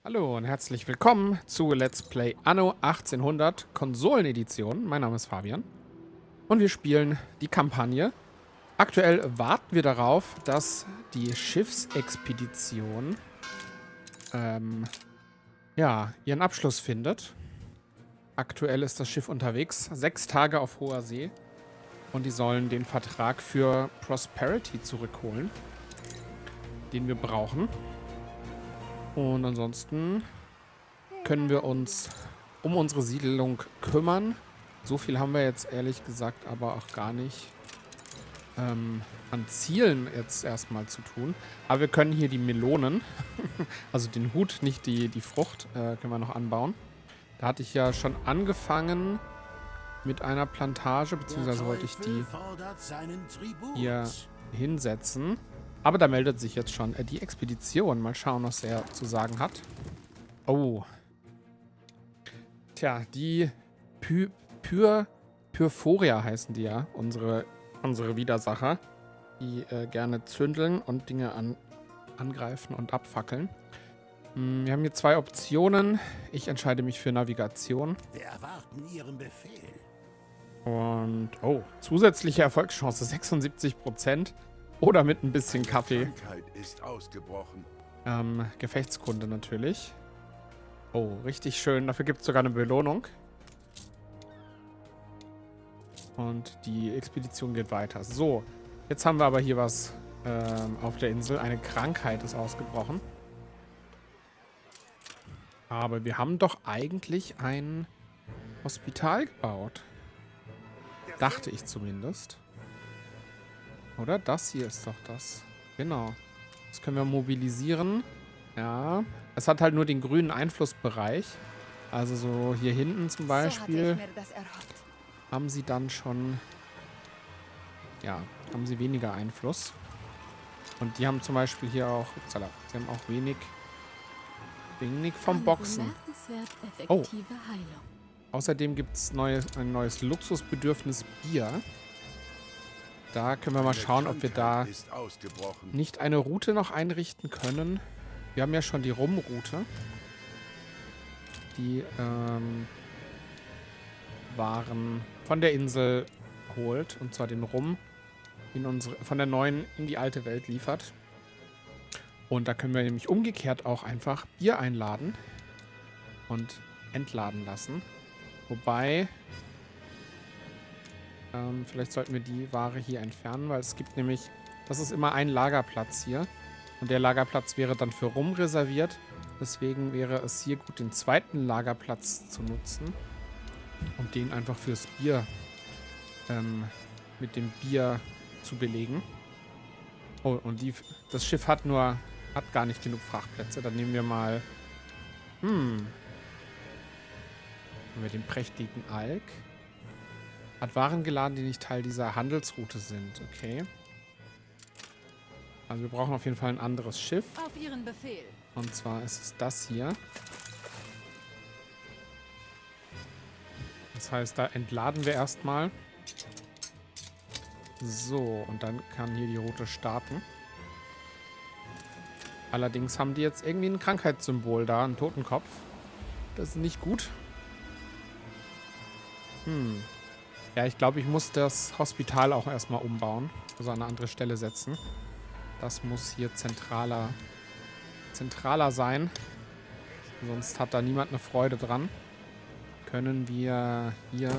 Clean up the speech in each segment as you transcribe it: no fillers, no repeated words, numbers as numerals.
Hallo und herzlich willkommen zu Let's Play Anno 1800 Konsolenedition. Mein Name ist Fabian und wir spielen die Kampagne. Aktuell warten wir darauf, dass die Schiffsexpedition ihren Abschluss findet. Aktuell ist das Schiff unterwegs, 6 Tage auf hoher See, und die sollen den Vertrag für Prosperity zurückholen, den wir brauchen. Und ansonsten können wir uns um unsere Siedlung kümmern. So viel haben wir jetzt ehrlich gesagt aber auch gar nicht an Zielen jetzt erstmal zu tun. Aber wir können hier die Melonen, also den Hut, nicht die Frucht, können wir noch anbauen. Da hatte ich ja schon angefangen mit einer Plantage, beziehungsweise wollte ich die hier hinsetzen. Aber da meldet sich jetzt schon die Expedition. Mal schauen, was er zu sagen hat. Oh. Tja, die Pyrphoria heißen die ja, unsere Widersacher, die gerne zündeln und Dinge angreifen und abfackeln. Wir haben hier 2 Optionen. Ich entscheide mich für Navigation. Wir erwarten Ihren Befehl. Und, oh, zusätzliche Erfolgschance 76%. Oder mit ein bisschen Kaffee. Krankheit ist ausgebrochen. Gefechtskunde natürlich. Oh, richtig schön. Dafür gibt es sogar eine Belohnung. Und die Expedition geht weiter. So, jetzt haben wir aber hier was auf der Insel. Eine Krankheit ist ausgebrochen. Aber wir haben doch eigentlich ein Hospital gebaut. Dachte ich zumindest. Oder? Das hier ist doch das. Genau. Das können wir mobilisieren. Ja. Es hat halt nur den grünen Einflussbereich. Also so hier hinten zum Beispiel haben sie dann schon... Ja, haben sie weniger Einfluss. Und die haben zum Beispiel hier auch... Upsala, sie haben auch wenig vom Boxen. Oh. Außerdem gibt es ein neues Luxusbedürfnis Bier. Da können wir mal schauen, ob wir da nicht eine Route noch einrichten können. Wir haben ja schon die Rumroute. Die Waren von der Insel holt. Und zwar den Rum von der neuen in die alte Welt liefert. Und da können wir nämlich umgekehrt auch einfach Bier einladen und entladen lassen. Wobei... vielleicht sollten wir die Ware hier entfernen, weil es gibt nämlich... Das ist immer ein Lagerplatz hier. Und der Lagerplatz wäre dann für Rum reserviert. Deswegen wäre es hier gut, den zweiten Lagerplatz zu nutzen. Und den einfach fürs Bier... mit dem Bier zu belegen. Oh, und das Schiff hat gar nicht genug Frachtplätze. Dann nehmen wir mal... Nehmen wir den prächtigen Alk. Hat Waren geladen, die nicht Teil dieser Handelsroute sind. Okay. Also wir brauchen auf jeden Fall ein anderes Schiff. Auf Ihren Befehl. Und zwar ist es das hier. Das heißt, da entladen wir erstmal. So, und dann kann hier die Route starten. Allerdings haben die jetzt irgendwie ein Krankheitssymbol da, einen Totenkopf. Das ist nicht gut. Ja, ich glaube, ich muss das Hospital auch erstmal umbauen. Also an eine andere Stelle setzen. Das muss hier zentraler sein. Sonst hat da niemand eine Freude dran. Können wir hier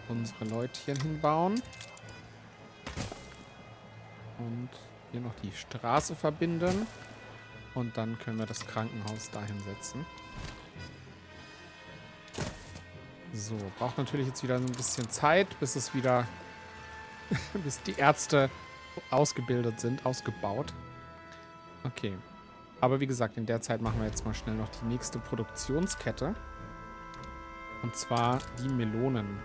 unsere Leutchen hinbauen. Und hier noch die Straße verbinden. Und dann können wir das Krankenhaus dahin setzen. So, braucht natürlich jetzt wieder ein bisschen Zeit, bis die Ärzte ausgebildet sind, ausgebaut. Okay. Aber wie gesagt, in der Zeit machen wir jetzt mal schnell noch die nächste Produktionskette. Und zwar die Melonen.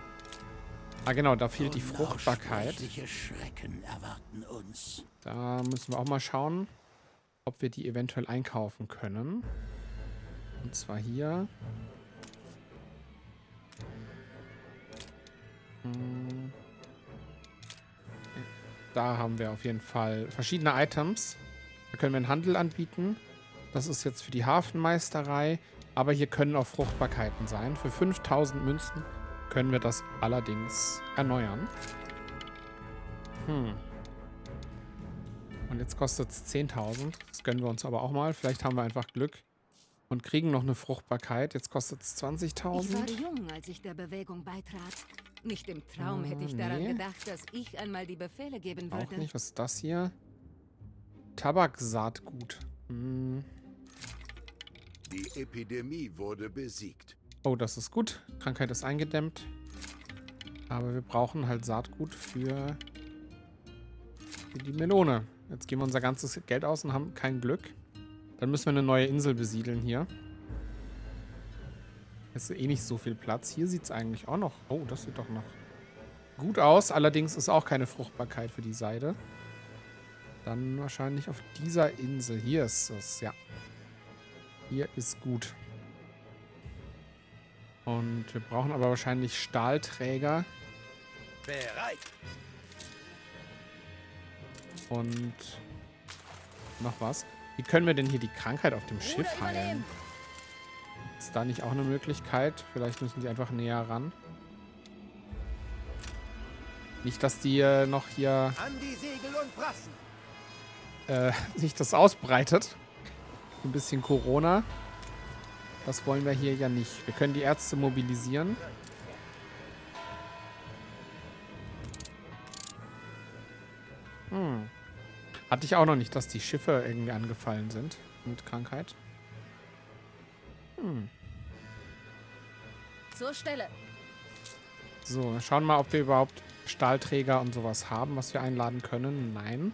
Ah genau, da fehlt die Fruchtbarkeit. Schrecken erwarten uns. Da müssen wir auch mal schauen, ob wir die eventuell einkaufen können. Und zwar hier. Da haben wir auf jeden Fall verschiedene Items. Da können wir einen Handel anbieten. Das ist jetzt für die Hafenmeisterei. Aber hier können auch Fruchtbarkeiten sein. Für 5000 Münzen können wir das allerdings erneuern. Und jetzt kostet es 10.000. Das gönnen wir uns aber auch mal. Vielleicht haben wir einfach Glück und kriegen noch eine Fruchtbarkeit. Jetzt kostet es 20.000. Ich war jung, als ich der Bewegung beitrat. Nicht im Traum hätte ich daran gedacht, dass ich einmal die Befehle geben würde. Auch nicht. Was ist das hier? Tabaksaatgut. Die Epidemie wurde besiegt. Oh, das ist gut. Krankheit ist eingedämmt. Aber wir brauchen halt Saatgut für die Melone. Jetzt geben wir unser ganzes Geld aus und haben kein Glück. Dann müssen wir eine neue Insel besiedeln hier. Es ist eh nicht so viel Platz. Hier sieht es eigentlich auch noch... Oh, das sieht doch noch gut aus. Allerdings ist auch keine Fruchtbarkeit für die Seide. Dann wahrscheinlich auf dieser Insel. Hier ist es, ja. Hier ist gut. Und wir brauchen aber wahrscheinlich Stahlträger. Bereit. Und noch was. Wie können wir denn hier die Krankheit auf dem Schiff heilen? Ist da nicht auch eine Möglichkeit? Vielleicht müssen die einfach näher ran. Nicht, dass die noch hier An die Segel und Brassen. sich das ausbreitet. Ein bisschen Corona. Das wollen wir hier ja nicht. Wir können die Ärzte mobilisieren. Hatte ich auch noch nicht, dass die Schiffe irgendwie angefallen sind mit Krankheit. Zur Stelle. So, wir schauen mal, ob wir überhaupt Stahlträger und sowas haben, was wir einladen können. Nein.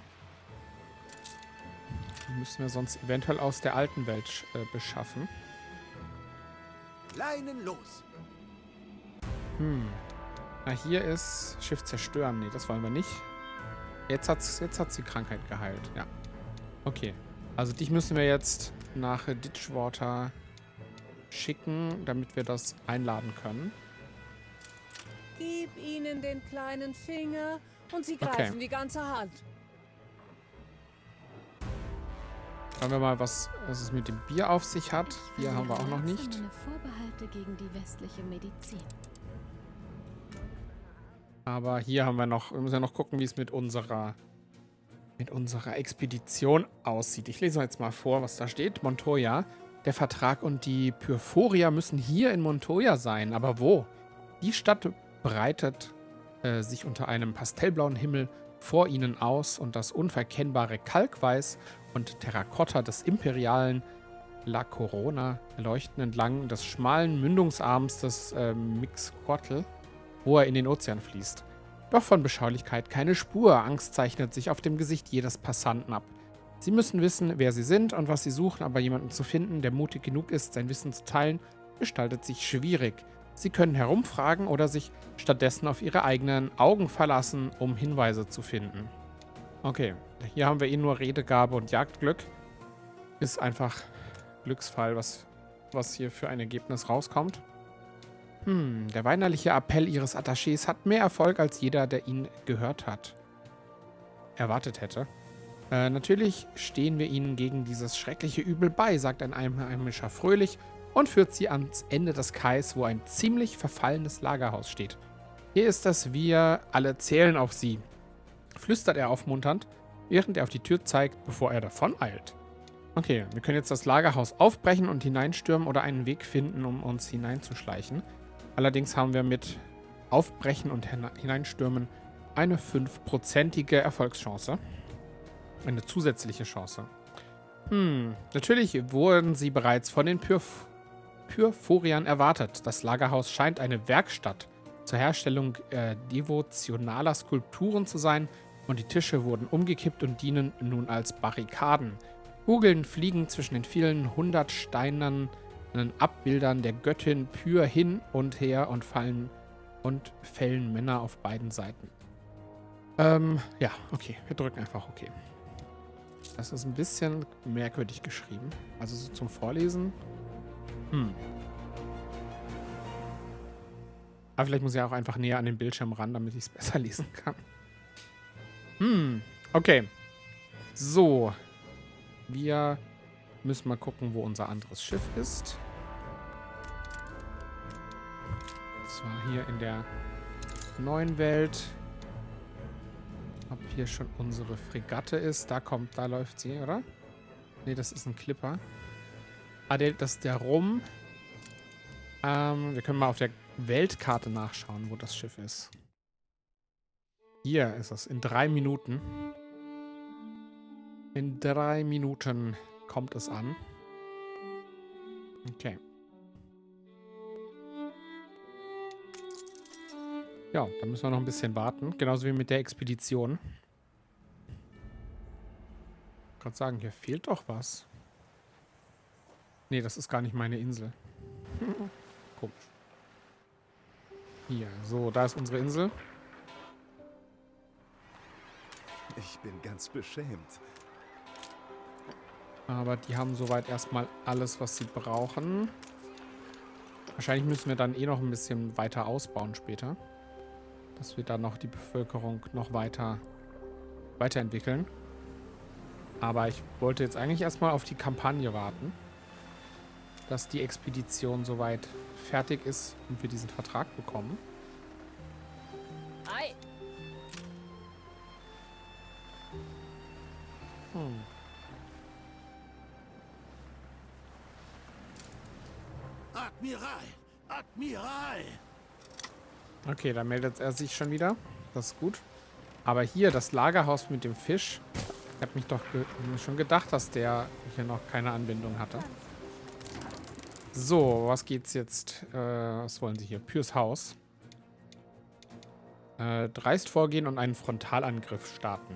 Die müssen wir sonst eventuell aus der alten Welt beschaffen. Leinen los. Na, hier ist Schiff zerstören. Nee, das wollen wir nicht. Jetzt hat's die Krankheit geheilt. Ja. Okay. Also dich müssen wir jetzt nach Ditchwater schicken, damit wir das einladen können. Gib ihnen den kleinen Finger und sie greifen die ganze Hand. Schauen wir mal, was es mit dem Bier auf sich hat. Bier haben wir auch noch nicht. Meine Vorbehalte gegen die westliche Medizin. Aber hier haben wir noch, wir müssen ja noch gucken, wie es mit unserer Expedition aussieht. Ich lese jetzt mal vor, was da steht. Montoya. Der Vertrag und die Pyrphoria müssen hier in Montoya sein. Aber wo? Die Stadt breitet sich unter einem pastellblauen Himmel vor ihnen aus und das unverkennbare Kalkweiß und Terrakotta des imperialen La Corona leuchten entlang des schmalen Mündungsarms des Mixcoatl, wo er in den Ozean fließt. Doch von Beschaulichkeit keine Spur. Angst zeichnet sich auf dem Gesicht jedes Passanten ab. Sie müssen wissen, wer sie sind und was sie suchen, aber jemanden zu finden, der mutig genug ist, sein Wissen zu teilen, gestaltet sich schwierig. Sie können herumfragen oder sich stattdessen auf ihre eigenen Augen verlassen, um Hinweise zu finden. Okay, hier haben wir eh nur Redegabe und Jagdglück. Ist einfach Glücksfall, was hier für ein Ergebnis rauskommt. Der weinerliche Appell ihres Attachés hat mehr Erfolg als jeder, der ihn gehört hat. Erwartet hätte. Natürlich stehen wir ihnen gegen dieses schreckliche Übel bei, sagt ein Einheimischer fröhlich und führt sie ans Ende des Kais, wo ein ziemlich verfallenes Lagerhaus steht. Hier ist es, wir alle zählen auf sie, flüstert er aufmunternd, während er auf die Tür zeigt, bevor er davoneilt. Okay, wir können jetzt das Lagerhaus aufbrechen und hineinstürmen oder einen Weg finden, um uns hineinzuschleichen. Allerdings haben wir mit Aufbrechen und Hineinstürmen eine 5%ige Erfolgschance. Eine zusätzliche Chance. Natürlich wurden sie bereits von den Pyrphoriern erwartet. Das Lagerhaus scheint eine Werkstatt zur Herstellung devotionaler Skulpturen zu sein und die Tische wurden umgekippt und dienen nun als Barrikaden. Kugeln fliegen zwischen den vielen 100 steinernen Abbildern der Göttin Pyr hin und her und fällen Männer auf beiden Seiten. Ja, okay. Wir drücken einfach okay. Das ist ein bisschen merkwürdig geschrieben. Also so zum Vorlesen. Aber vielleicht muss ich auch einfach näher an den Bildschirm ran, damit ich es besser lesen kann. Okay. So. Wir Müssen wir gucken, wo unser anderes Schiff ist. Und zwar hier in der neuen Welt. Ob hier schon unsere Fregatte ist. Da läuft sie, oder? Ne, das ist ein Clipper. Ah, das ist der Rum. Wir können mal auf der Weltkarte nachschauen, wo das Schiff ist. Hier ist es. In 3 Minuten. In 3 Minuten kommt es an. Okay. Ja, da müssen wir noch ein bisschen warten. Genauso wie mit der Expedition. Ich kann sagen, hier fehlt doch was. Nee, das ist gar nicht meine Insel. Komisch. Hier, so, da ist unsere Insel. Ich bin ganz beschämt. Aber die haben soweit erstmal alles, was sie brauchen. Wahrscheinlich müssen wir dann eh noch ein bisschen weiter ausbauen später. Dass wir dann noch die Bevölkerung noch weiterentwickeln. Aber ich wollte jetzt eigentlich erstmal auf die Kampagne warten. Dass die Expedition soweit fertig ist und wir diesen Vertrag bekommen. Ei. Admiral! Admiral! Okay, da meldet er sich schon wieder. Das ist gut. Aber hier, das Lagerhaus mit dem Fisch. Ich habe mich doch schon gedacht, dass der hier noch keine Anbindung hatte. So, was geht's jetzt? Was wollen sie hier? Pyrs Haus. Dreist vorgehen und einen Frontalangriff starten.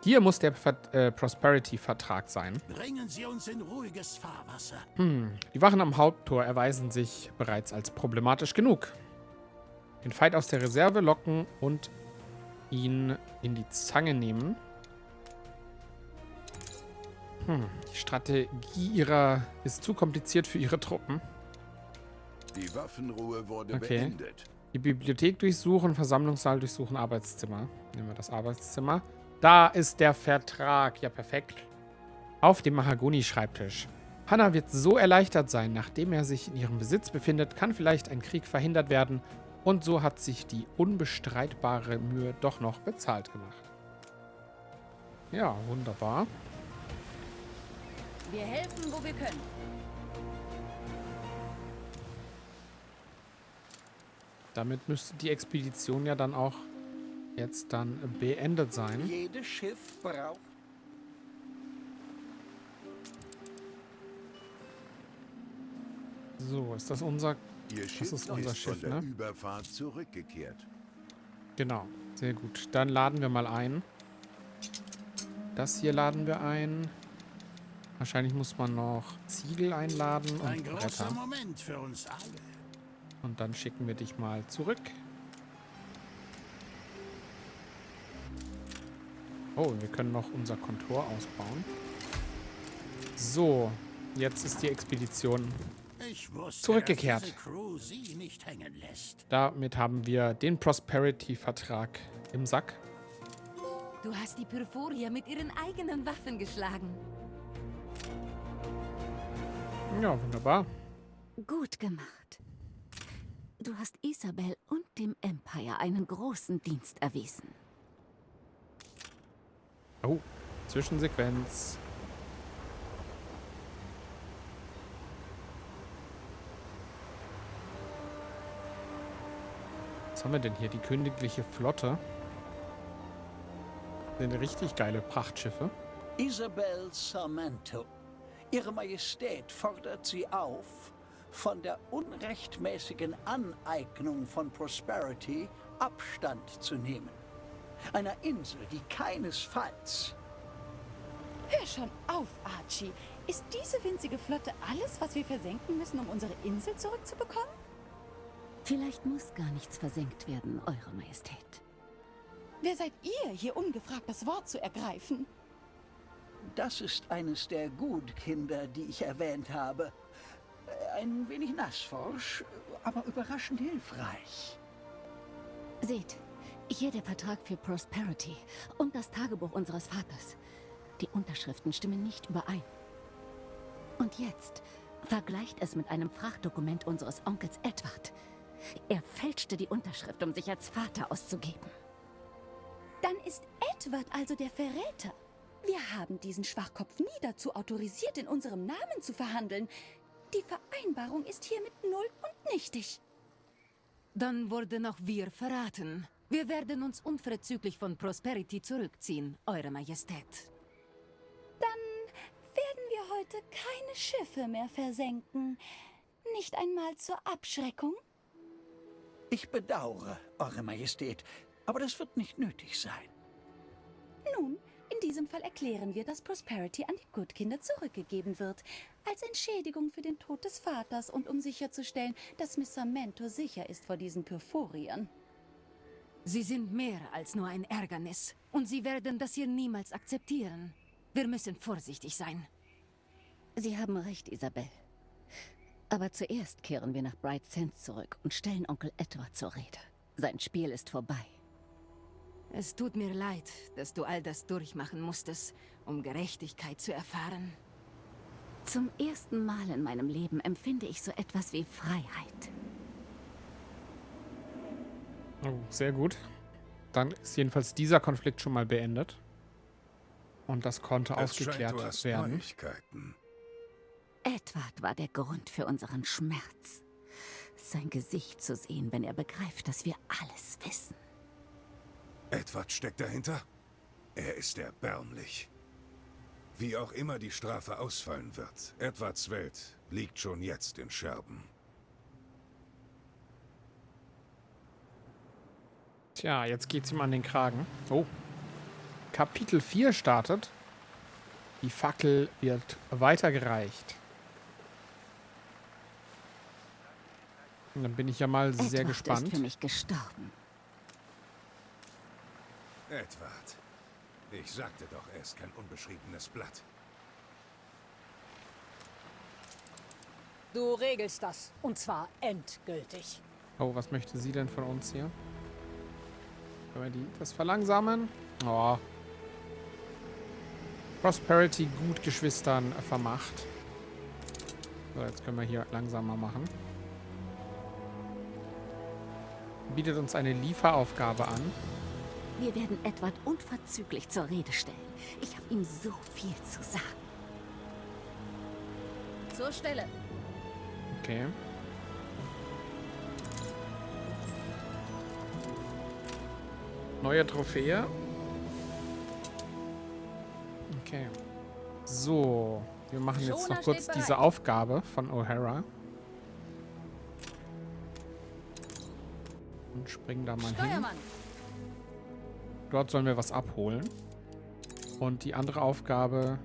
Hier muss der Prosperity-Vertrag sein. Bringen Sie uns in ruhiges Fahrwasser. Die Wachen am Haupttor erweisen sich bereits als problematisch genug. Den Feind aus der Reserve locken und ihn in die Zange nehmen. Die Strategie ist zu kompliziert für ihre Truppen. Die Waffenruhe wurde beendet. Die Bibliothek durchsuchen, Versammlungssaal durchsuchen, Arbeitszimmer. Nehmen wir das Arbeitszimmer. Da ist der Vertrag. Ja, perfekt. Auf dem Mahagoni-Schreibtisch. Hannah wird so erleichtert sein, nachdem er sich in ihrem Besitz befindet, kann vielleicht ein Krieg verhindert werden. Und so hat sich die unbestreitbare Mühe doch noch bezahlt gemacht. Ja, wunderbar. Wir helfen, wo wir können. Damit müsste die Expedition ja dann auch jetzt dann beendet sein. Jedes Schiff braucht... So, ist das unser... Ihr Schiff ist unser Schiff, von der ne? Überfahrt zurückgekehrt. Genau, sehr gut. Dann laden wir mal ein. Das hier laden wir ein. Wahrscheinlich muss man noch Ziegel einladen Ein und großer Bretter. Moment für uns alle. Und dann schicken wir dich mal zurück. Oh, wir können noch unser Kontor ausbauen. So, jetzt ist die Expedition Ich wusste, zurückgekehrt. dass diese Crew sie nicht hängen lässt. Damit haben wir den Prosperity-Vertrag im Sack. Du hast die Pyrphoria mit ihren eigenen Waffen geschlagen. Ja, wunderbar. Gut gemacht. Du hast Isabel und dem Empire einen großen Dienst erwiesen. Oh, Zwischensequenz. Was haben wir denn hier? Die königliche Flotte. Das sind richtig geile Prachtschiffe. Isabel Sarmento. Ihre Majestät fordert Sie auf, von der unrechtmäßigen Aneignung von Prosperity Abstand zu nehmen. Einer Insel, die keinesfalls... Hör schon auf, Archie. Ist diese winzige Flotte alles, was wir versenken müssen, um unsere Insel zurückzubekommen? Vielleicht muss gar nichts versenkt werden, Eure Majestät. Wer seid ihr, hier ungefragt das Wort zu ergreifen? Das ist eines der Gutkinder, die ich erwähnt habe. Ein wenig nassforsch, aber überraschend hilfreich. Seht, hier der Vertrag für Prosperity und das Tagebuch unseres Vaters. Die Unterschriften stimmen nicht überein. Und jetzt vergleicht es mit einem Frachtdokument unseres Onkels Edward. Er fälschte die Unterschrift, um sich als Vater auszugeben. Dann ist Edward also der Verräter. Wir haben diesen Schwachkopf nie dazu autorisiert, in unserem Namen zu verhandeln. Die Vereinbarung ist hiermit null und nichtig. Dann wurden auch wir verraten. Wir werden uns unverzüglich von Prosperity zurückziehen, Eure Majestät. Dann werden wir heute keine Schiffe mehr versenken. Nicht einmal zur Abschreckung? Ich bedauere, Eure Majestät, aber das wird nicht nötig sein. Nun, in diesem Fall erklären wir, dass Prosperity an die Good-Kinder zurückgegeben wird. Als Entschädigung für den Tod des Vaters und um sicherzustellen, dass Miss Samento sicher ist vor diesen Pyrphoriern. Sie sind mehr als nur ein Ärgernis. Und sie werden das hier niemals akzeptieren. Wir müssen vorsichtig sein. Sie haben recht, Isabel. Aber zuerst kehren wir nach Bright Sands zurück und stellen Onkel Edward zur Rede. Sein Spiel ist vorbei. Es tut mir leid, dass du all das durchmachen musstest, um Gerechtigkeit zu erfahren. Zum ersten Mal in meinem Leben empfinde ich so etwas wie Freiheit. Oh, sehr gut. Dann ist jedenfalls dieser Konflikt schon mal beendet. Und das konnte aufgeklärt werden. Neuigkeiten. Edward war der Grund für unseren Schmerz. Sein Gesicht zu sehen, wenn er begreift, dass wir alles wissen. Edward steckt dahinter? Er ist erbärmlich. Wie auch immer die Strafe ausfallen wird, Edwards Welt liegt schon jetzt in Scherben. Tja, jetzt geht's ihm an den Kragen. Oh. Kapitel 4 startet. Die Fackel wird weitergereicht. Und dann bin ich ja mal sehr Edward gespannt. ist für mich gestorben. Edward. Ich sagte doch, er ist kein unbeschriebenes Blatt. Du regelst das. Und zwar endgültig. Oh, was möchte sie denn von uns hier? Können wir das verlangsamen? Oh. Prosperity gut Geschwistern vermacht. So, jetzt können wir hier langsamer machen. Bietet uns eine Lieferaufgabe an. Wir werden Edward unverzüglich zur Rede stellen. Ich habe ihm so viel zu sagen. Zur Stelle. Okay. Neue Trophäe. Okay. So. Wir machen jetzt noch kurz diese Aufgabe von O'Hara. Und springen da mal hin. Dort sollen wir was abholen. Und die andere Aufgabe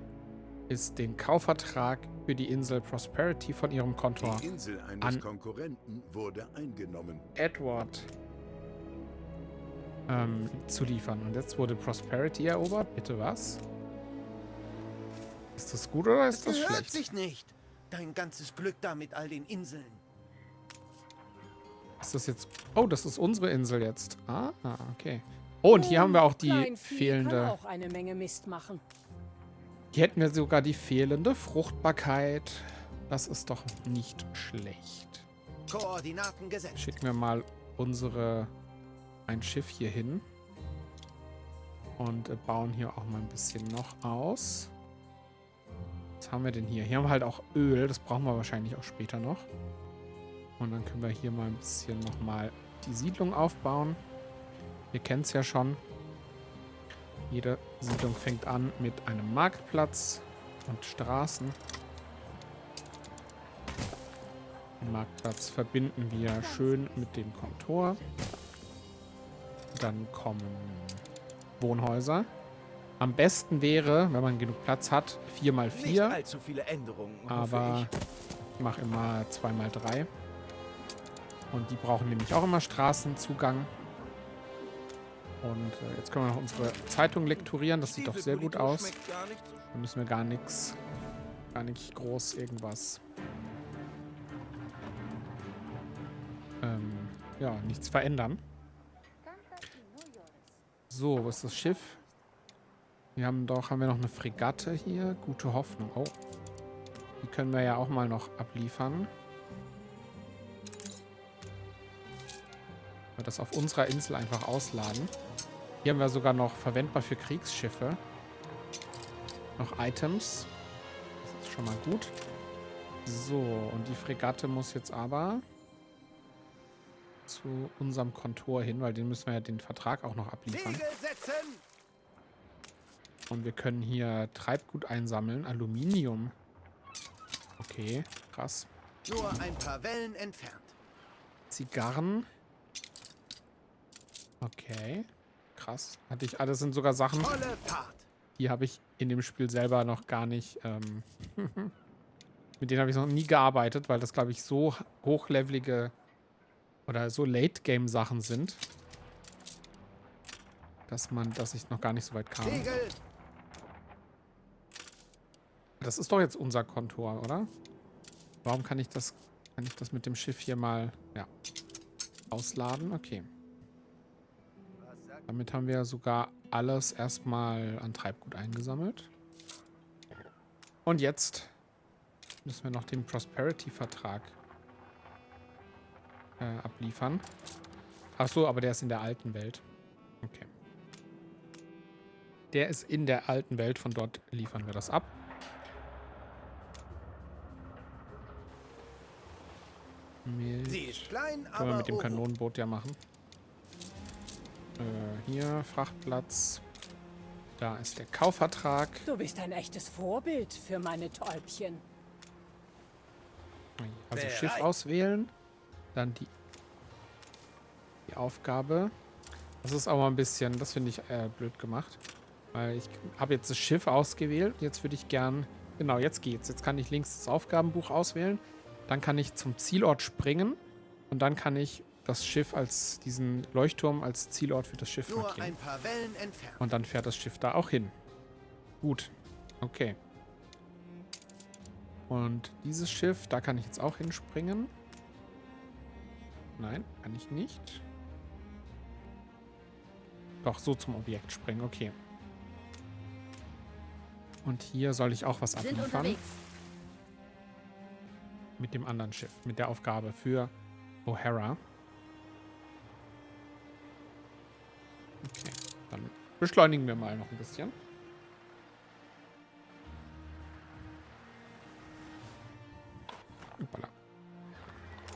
ist, den Kaufvertrag für die Insel Prosperity von ihrem Konto Die Insel eines Konkurrenten wurde eingenommen. Edward zu liefern. Und jetzt wurde Prosperity erobert. Bitte was? Ist das gut oder ist das gehört schlecht? sich nicht. Dein ganzes Glück da mit all den Inseln. Ist das jetzt... Oh, das ist unsere Insel jetzt. Ah, okay. Oh, und hier haben wir auch die Kleinvieh fehlende... kann auch eine Menge Mist machen. Hier hätten wir sogar die fehlende Fruchtbarkeit. Das ist doch nicht schlecht. Koordinaten gesetzt. Schicken wir mal ein Schiff hier hin. Und bauen hier auch mal ein bisschen noch aus. Was haben wir denn hier? Hier haben wir halt auch Öl. Das brauchen wir wahrscheinlich auch später noch. Und dann können wir hier mal ein bisschen nochmal die Siedlung aufbauen. Ihr kennt es ja schon. Jede Siedlung fängt an mit einem Marktplatz und Straßen. Den Marktplatz verbinden wir schön mit dem Kontor. Dann kommen Wohnhäuser. Am besten wäre, wenn man genug Platz hat, 4x4. Nicht allzu viele Änderungen. Aber ich mache immer 2x3. Und die brauchen nämlich auch immer Straßenzugang. Und jetzt können wir noch unsere Zeitung lekturieren. Das sieht doch sehr gut aus. Da müssen wir gar nicht groß irgendwas. Ja, nichts verändern. So, wo ist das Schiff? Haben wir noch eine Fregatte hier? Gute Hoffnung. Oh. Die können wir ja auch mal noch abliefern. Wir das auf unserer Insel einfach ausladen. Hier haben wir sogar noch verwendbar für Kriegsschiffe. Noch Items. Das ist schon mal gut. So, und die Fregatte muss jetzt aber zu unserem Kontor hin, weil den müssen wir ja den Vertrag auch noch abliefern. Und wir können hier Treibgut einsammeln. Aluminium. Okay, krass. Nur ein paar Wellen entfernt. Zigarren. Okay, krass. Hatte ich, das sind sogar Sachen, Volle Fahrt. die habe ich in dem Spiel selber noch gar nicht, mit denen habe ich noch nie gearbeitet, weil das, glaube ich, so hochlevelige oder so Late-Game-Sachen sind, dass ich noch gar nicht so weit kam. Segel. Das ist doch jetzt unser Kontor, oder? Warum kann ich das mit dem Schiff hier mal, ja, ausladen? Okay. Damit haben wir sogar alles erstmal an Treibgut eingesammelt. Und jetzt müssen wir noch den Prosperity-Vertrag abliefern. Achso, aber der ist in der alten Welt. Okay. Der ist in der alten Welt, von dort liefern wir das ab. Sie ist klein, Können wir aber mit dem Kanonenboot ja machen. Hier, Frachtplatz. Da ist der Kaufvertrag. Du bist ein echtes Vorbild für meine Täubchen. Also Schiff auswählen. Dann die Aufgabe. Das ist auch mal ein bisschen, das finde ich blöd gemacht. Weil ich habe jetzt das Schiff ausgewählt. Jetzt würde ich gern, genau, jetzt geht's. Jetzt kann ich links das Aufgabenbuch auswählen. Dann kann ich zum Zielort springen. Und dann kann ich das Schiff als, diesen Leuchtturm als Zielort für das Schiff nur markieren. ein paar Wellen entfernt. Und dann fährt das Schiff da auch hin. Gut. Okay. Und dieses Schiff, da kann ich jetzt auch hinspringen. Nein, kann ich nicht. Doch, so zum Objekt springen, okay. Und hier soll ich auch was abliefern. Mit dem anderen Schiff, mit der Aufgabe für O'Hara. Okay, dann beschleunigen wir mal noch ein bisschen. Hoppala.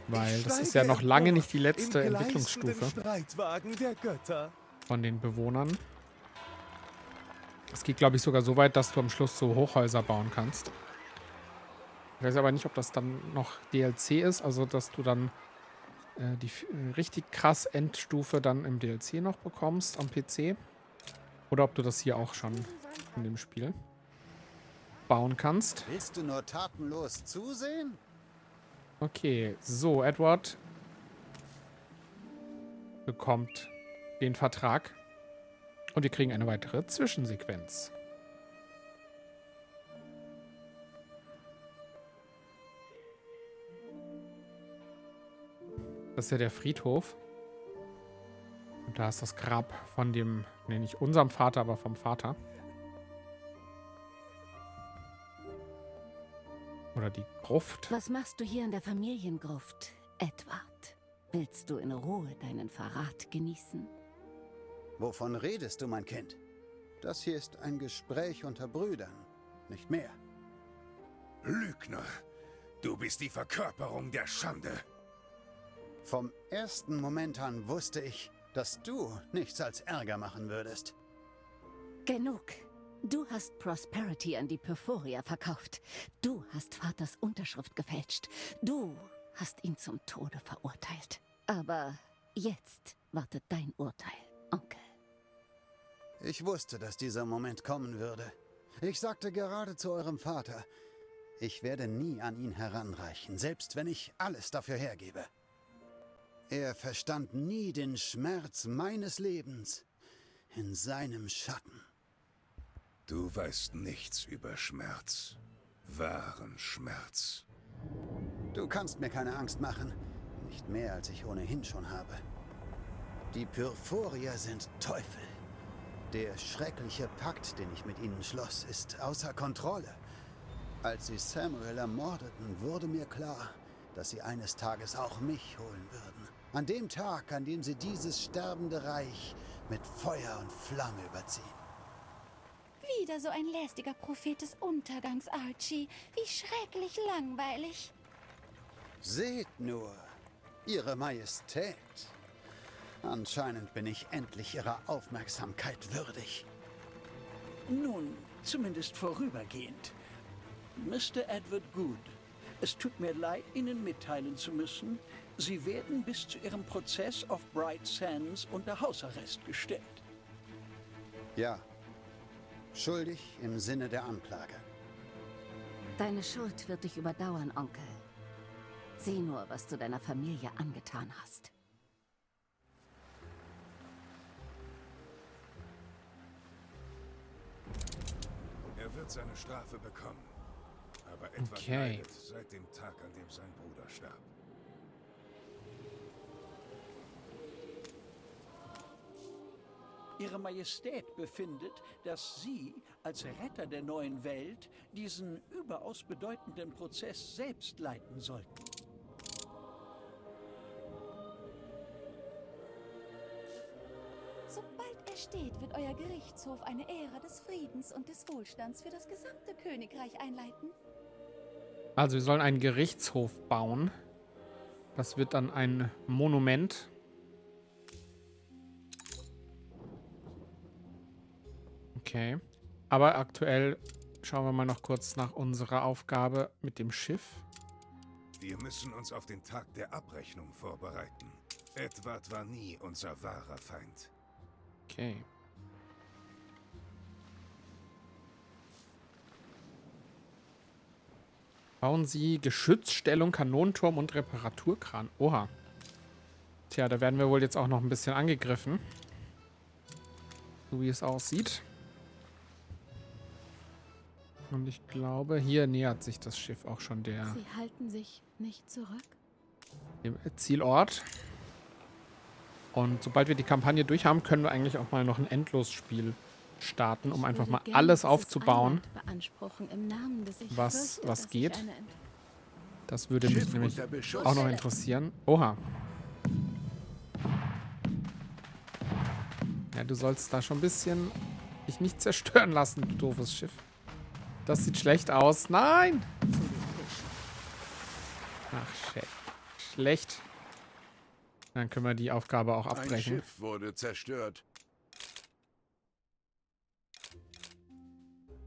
Weil das ist ja noch lange nicht die letzte Entwicklungsstufe von den Bewohnern. Es geht, glaube ich, sogar so weit, dass du am Schluss so Hochhäuser bauen kannst. Ich weiß aber nicht, ob das dann noch DLC ist, also dass du dann die richtig krass Endstufe dann im DLC noch bekommst am PC. Oder ob du das hier auch schon in dem Spiel bauen kannst. Willst du nur tatenlos zusehen? Okay, so, Edward bekommt den Vertrag. Und wir kriegen eine weitere Zwischensequenz. Das ist ja der Friedhof. Und da ist das Grab von dem, nee, nicht unserem Vater, aber vom Vater. Oder die Gruft. Was machst du hier in der Familiengruft, Edward? Willst du in Ruhe deinen Verrat genießen? Wovon redest du, mein Kind? Das hier ist ein Gespräch unter Brüdern, nicht mehr. Lügner, du bist die Verkörperung der Schande. Vom ersten Moment an wusste ich, dass du nichts als Ärger machen würdest. Genug. Du hast Prosperity an die Perforia verkauft. Du hast Vaters Unterschrift gefälscht. Du hast ihn zum Tode verurteilt. Aber jetzt wartet dein Urteil, Onkel. Ich wusste, dass dieser Moment kommen würde. Ich sagte gerade zu eurem Vater, ich werde nie an ihn heranreichen, selbst wenn ich alles dafür hergebe. Er verstand nie den Schmerz meines Lebens in seinem Schatten. Du weißt nichts über Schmerz. Wahren Schmerz. Du kannst mir keine Angst machen. Nicht mehr, als ich ohnehin schon habe. Die Pyrphoria sind Teufel. Der schreckliche Pakt, den ich mit ihnen schloss, ist außer Kontrolle. Als sie Samuel ermordeten, wurde mir klar, dass sie eines Tages auch mich holen würden. An dem Tag, an dem sie dieses sterbende Reich mit Feuer und Flamme überziehen. Wieder so ein lästiger Prophet des Untergangs, Archie. Wie schrecklich langweilig. Seht nur, Ihre Majestät. Anscheinend bin ich endlich Ihrer Aufmerksamkeit würdig. Nun, zumindest vorübergehend. Mr. Edward Good, es tut mir leid, Ihnen mitteilen zu müssen, Sie werden bis zu Ihrem Prozess auf Bright Sands unter Hausarrest gestellt. Ja, schuldig im Sinne der Anklage. Deine Schuld wird dich überdauern, Onkel. Sieh nur, was du deiner Familie angetan hast. Er wird seine Strafe bekommen. Aber Edward Okay. leidet seit dem Tag, an dem sein Bruder starb. Ihre Majestät befindet, dass Sie als Retter der neuen Welt diesen überaus bedeutenden Prozess selbst leiten sollten. Sobald er steht, wird euer Gerichtshof eine Ära des Friedens und des Wohlstands für das gesamte Königreich einleiten. Also wir sollen einen Gerichtshof bauen. Das wird dann ein Monument. Okay. Aber aktuell schauen wir mal noch kurz nach unserer Aufgabe mit dem Schiff. Wir müssen uns auf den Tag der Abrechnung vorbereiten. Edward war nie unser wahrer Feind. Okay. Bauen Sie Geschützstellung, Kanonenturm und Reparaturkran. Oha. Tja, da werden wir wohl jetzt auch noch ein bisschen angegriffen. So wie es aussieht. Und ich glaube, hier nähert sich das Schiff auch schon Sie halten sich nicht zurück. dem Zielort. Und sobald wir die Kampagne durch haben, können wir eigentlich auch mal noch ein Endlosspiel starten, um einfach mal alles aufzubauen, was geht. Das würde mich nämlich auch noch interessieren. Oha. Ja, du sollst da schon ein bisschen dich nicht zerstören lassen, du doofes Schiff. Das sieht schlecht aus. Nein! Ach, shit. Schlecht. Dann können wir die Aufgabe auch abbrechen. Ein Schiff wurde zerstört.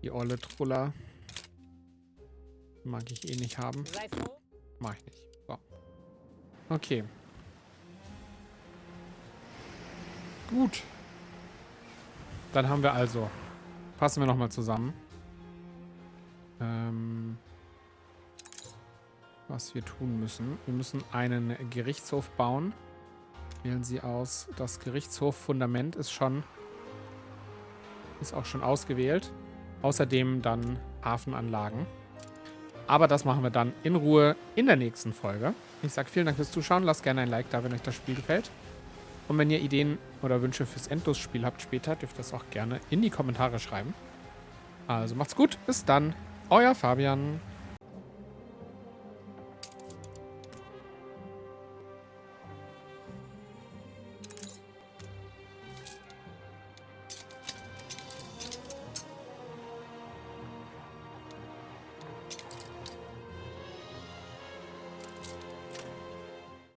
Die olle Truller. Mag ich eh nicht haben. Mach ich nicht. So. Okay. Gut. Dann haben wir also. Fassen wir nochmal zusammen. Was wir tun müssen. Wir müssen einen Gerichtshof bauen. Wählen Sie aus. Das Gerichtshofundament ist auch schon ausgewählt. Außerdem dann Hafenanlagen. Aber das machen wir dann in Ruhe in der nächsten Folge. Ich sage vielen Dank fürs Zuschauen. Lasst gerne ein Like da, wenn euch das Spiel gefällt. Und wenn ihr Ideen oder Wünsche fürs Endlosspiel habt später, dürft ihr das auch gerne in die Kommentare schreiben. Also macht's gut. Bis dann. Euer Fabian.